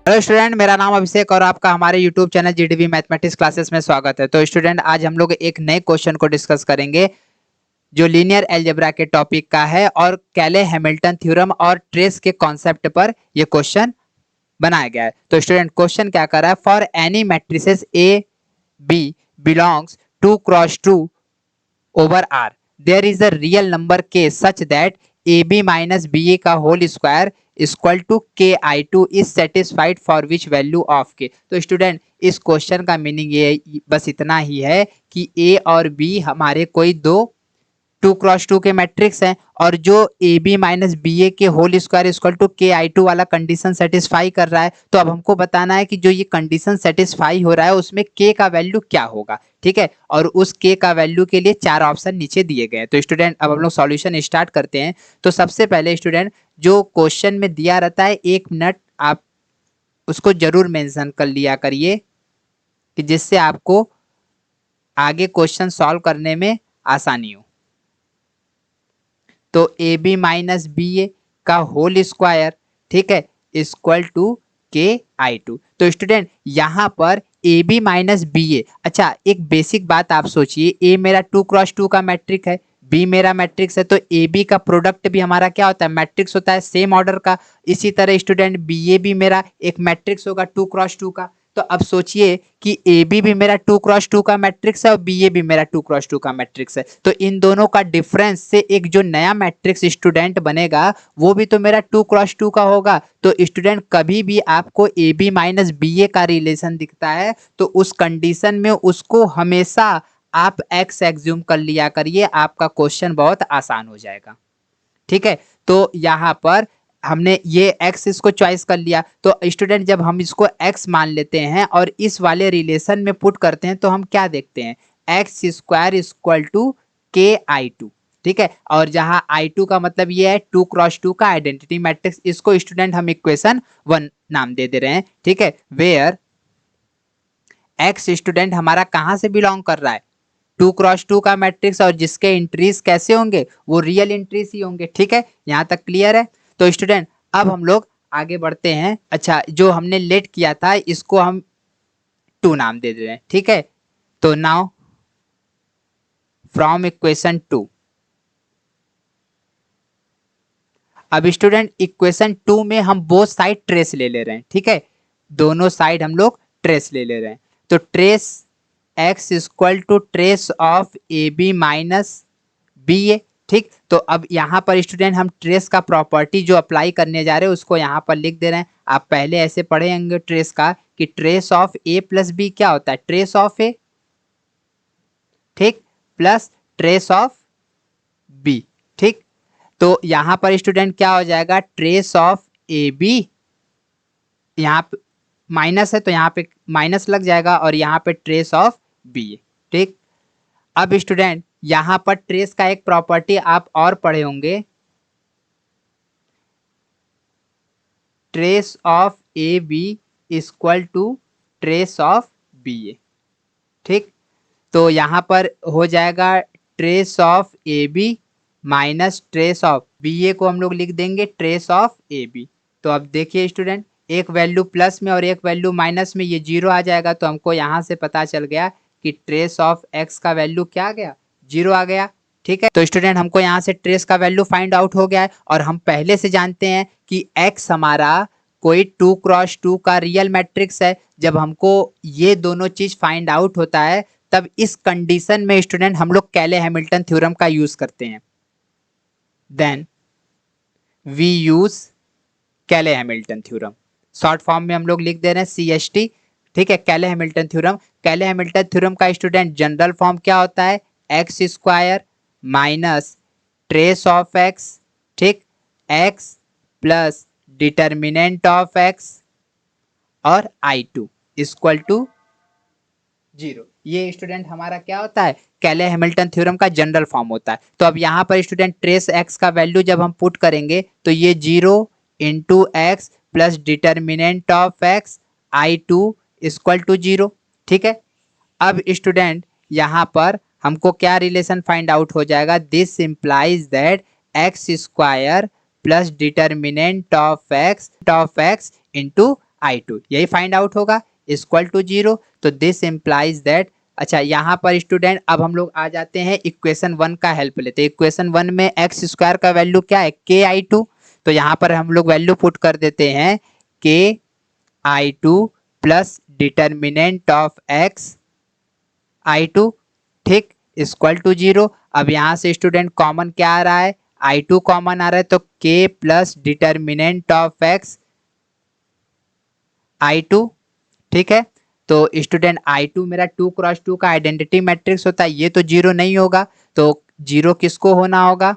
Hello student, मेरा नाम अभिषेक और आपका हमारे YouTube channel GDV mathematics classes में स्वागत है। तो स्टूडेंट, आज हम लोग एक नए क्वेश्चन को डिस्कस करेंगे जो लीनियर अलजेब्रा के टॉपिक का है और कैले हैमिल्टन थ्योरम और ट्रेस के कॉन्सेप्ट पर यह क्वेश्चन बनाया गया है। तो स्टूडेंट, क्वेश्चन क्या कर रहा है? For any matrices A B belongs 2x2 over R, there is a real number k such that AB minus BA का whole square equal to KI2 is satisfied for which value of k। तो student, इस question का meaning ये बस इतना ही है कि A और B हमारे कोई दो 2x2 के मैट्रिक्स हैं और जो ए बी माइनस बी ए के होल स्क्वायर इक्वल टू के आई टू वाला कंडीशन सेटिस्फाई कर रहा है। तो अब हमको बताना है कि जो ये कंडीशन सेटिस्फाई हो रहा है उसमें के का वैल्यू क्या होगा। ठीक है, और उस के का वैल्यू के लिए चार ऑप्शन नीचे दिए गए हैं। तो स्टूडेंट, अब हम लोग सॉल्यूशन स्टार्ट करते हैं। तो सबसे पहले स्टूडेंट, जो क्वेश्चन में दिया रहता है 1 मिनट आप उसको जरूर मेंशन कर लिया करिए कि जिससे आपको आगे क्वेश्चन सॉल्व करने में आसानी हो। तो ए बी माइनस बी ए का होल स्क्वायर, ठीक है, इक्वल टू के आई टू। तो स्टूडेंट, यहां पर ए बी माइनस बी ए, अच्छा एक बेसिक बात आप सोचिए, ए मेरा 2x2 का मैट्रिक है, बी मेरा मैट्रिक्स है, तो ए बी का प्रोडक्ट भी हमारा क्या होता है? मैट्रिक्स होता है सेम ऑर्डर का। इसी तरह स्टूडेंट, बी ए भी मेरा एक मैट्रिक्स होगा 2x2 का। तो अब सोचिए कि ए बी भी मेरा 2x2 का मैट्रिक्स है और बी ए भी मेरा 2x2 का मैट्रिक्स है। तो इन दोनों का डिफरेंस से एक जो नया मैट्रिक्स स्टूडेंट बनेगा वो भी तो मेरा 2x2 का होगा। तो स्टूडेंट, कभी भी आपको ए बी माइनस बी ए का रिलेशन दिखता है तो उस कंडीशन में उसको हमेशा आप एक्स एग्ज्यूम कर लिया करिए, आपका क्वेश्चन बहुत आसान हो जाएगा। ठीक है, तो यहाँ पर हमने ये x इसको चॉइस कर लिया। तो स्टूडेंट, जब हम इसको x मान लेते हैं और इस वाले रिलेशन में पुट करते हैं तो हम क्या देखते हैं? एक्स स्क्वायर इक्वल टू के आई टू। ठीक है, और जहाँ I2 का मतलब ये है 2x2 का आइडेंटिटी मैट्रिक्स, इसको स्टूडेंट हम इक्वेशन 1 नाम दे रहे हैं। ठीक है, वेयर x स्टूडेंट हमारा कहाँ से बिलोंग कर रहा है? 2x2 का मैट्रिक्स, और जिसके एंट्रीज कैसे होंगे? वो रियल एंट्रीज ही होंगे। ठीक है, यहाँ तक क्लियर है? तो स्टूडेंट, अब हम लोग आगे बढ़ते हैं। अच्छा, जो हमने लेट किया था इसको हम 2 नाम दे दे रहे हैं। ठीक है, तो नाउ फ्रॉम इक्वेशन 2, अब स्टूडेंट इक्वेशन 2 में हम बोथ साइड ट्रेस ले रहे हैं। ठीक है, दोनों साइड हम लोग ट्रेस ले रहे हैं। तो trace x equal to trace of A B minus B A. ठीक, तो अब यहाँ पर स्टूडेंट हम ट्रेस का प्रॉपर्टी जो अप्लाई करने जा रहे हैं उसको यहाँ पर लिख दे रहे हैं। आप पहले ऐसे पढ़े होंगे ट्रेस का कि trace of A plus B क्या होता है? ट्रेस ऑफ ए, ठीक, प्लस ट्रेस ऑफ बी। ठीक, तो यहाँ पर स्टूडेंट क्या हो जाएगा? ट्रेस ऑफ ए बी, यहाँ पे माइनस है तो यहाँ पे माइनस लग जाएगा और यहाँ पे ट्रेस ऑफ बी है। ठीक, अब स्टूडेंट यहाँ पर ट्रेस का एक प्रॉपर्टी आप और पढ़े होंगे, trace of A B equal to trace of B A. ठीक, तो यहाँ पर हो जाएगा trace of A B minus trace of B A को हम लोग लिख देंगे ट्रेस ऑफ ए बी। तो अब देखिए स्टूडेंट, एक वैल्यू प्लस में और एक वैल्यू माइनस में, ये जीरो आ जाएगा। तो हमको यहाँ से पता चल गया कि ट्रेस ऑफ एक्स का वैल्यू क्या आ गया? जीरो आ गया। ठीक है, तो स्टूडेंट हमको यहाँ से ट्रेस का वैल्यू फाइंड आउट हो गया है और हम पहले से जानते हैं कि एक्स हमारा कोई 2x2 का रियल मैट्रिक्स है। जब हमको ये दोनों चीज फाइंड आउट होता है तब इस कंडीशन में स्टूडेंट हम लोग कैले हैमिल्टन थ्योरम का यूज करते हैं। देन वी यूज कैले हैमिल्टन थ्योरम, शॉर्ट फॉर्म में हम लोग लिख दे रहे हैं CHT। ठीक है, Cayley Hamilton theorem. Cayley Hamilton theorem का स्टूडेंट जनरल फॉर्म क्या होता है? X square minus trace of X, ठीक, X plus determinant of X और I2 इक्वल टू 0। ये स्टूडेंट हमारा क्या होता है? कैले हैमिल्टन थ्योरम का जनरल फॉर्म होता है। तो अब यहाँ पर स्टूडेंट ट्रेस एक्स का वैल्यू जब हम पुट करेंगे तो ये 0 into X plus determinant of X I2 equal to 0। ठीक है, अब स्टूडेंट यहाँ पर हमको क्या रिलेशन फाइंड आउट हो जाएगा? This implies that x square plus determinant of x into I2 यही फाइंड आउट होगा इक्वल टू 0। तो दिस इम्प्लाइज दैट, अच्छा यहाँ पर स्टूडेंट अब हम लोग आ जाते हैं इक्वेशन 1 का हेल्प लेते हैं। इक्वेशन 1 में एक्स स्क्वायर का वैल्यू क्या है KI2, तो यहाँ पर हम लोग वैल्यू पुट कर देते हैं KI2 plus determinant of X I2, ठीक, इक्वल टू 0। अब यहाँ से स्टूडेंट कॉमन क्या आ रहा है, I2 कॉमन आ रहा है, तो K plus determinant of X I2, ठीक है। तो स्टूडेंट I2 मेरा 2x2 का आइडेंटिटी मैट्रिक्स होता है, ये तो 0 नहीं होगा, तो 0 किसको होना होगा,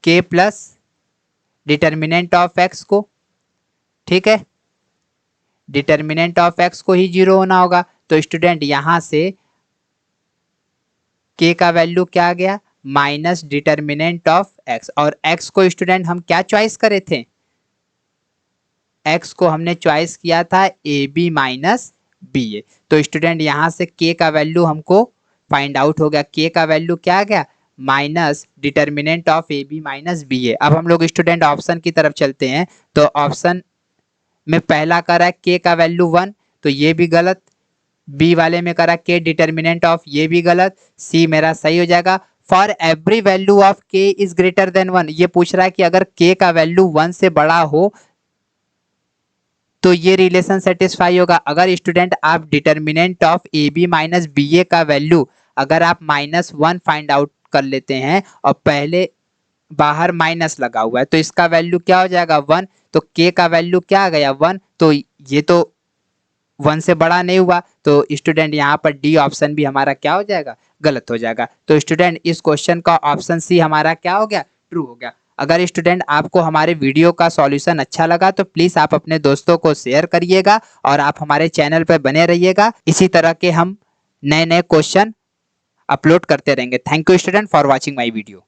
K plus determinant of x को, ठीक है, डिटर्मिनेंट ऑफ एक्स को ही 0 होना होगा। तो स्टूडेंट यहां से K का वैल्यू क्या आ गया, माइनस डिटर्मिनेंट ऑफ एक्स, और x को स्टूडेंट हम क्या चॉइस करे थे, x को हमने चॉइस किया था AB माइनस BA। तो स्टूडेंट यहां से K का वैल्यू हमको फाइंड आउट हो गया, K का वैल्यू क्या आ गया, minus determinant of AB minus BA। अब हम लोग स्टूडेंट ऑप्शन की तरफ चलते हैं, तो ऑप्शन में पहला करा है K का वैल्यू 1, तो ये भी गलत, बी वाले में करा K डिटर्मिनेंट ऑफ, ये भी गलत, सी मेरा सही हो जाएगा। For every value of K is greater than 1, ये पूछ रहा है कि अगर K का वैल्यू 1 से बड़ा हो तो ये रिलेशन सेटिस्फाई होगा। अगर स्टूडेंट आप determinant of AB minus BA का वैल्यू अगर आप -1 फाइंड आउट कर लेते हैं और पहले बाहर माइनस लगा हुआ है, तो इसका वैल्यू क्या हो जाएगा 1, तो K का वैल्यू क्या आ गया 1, तो ये तो 1 से बड़ा नहीं हुआ, तो स्टूडेंट यहाँ पर डी ऑप्शन भी हमारा क्या हो जाएगा, गलत हो जाएगा। तो स्टूडेंट इस क्वेश्चन का ऑप्शन सी हमारा क्या हो गया, ट्रू हो गया। अगर स्टूडेंट आपको हमारे वीडियो का सॉल्यूशन अच्छा लगा तो प्लीज आप अपने दोस्तों को शेयर करिएगा और आप हमारे चैनल पर बने रहिएगा, इसी तरह के हम नए नए क्वेश्चन अपलोड करते रहेंगे। Thank you student for watching my video.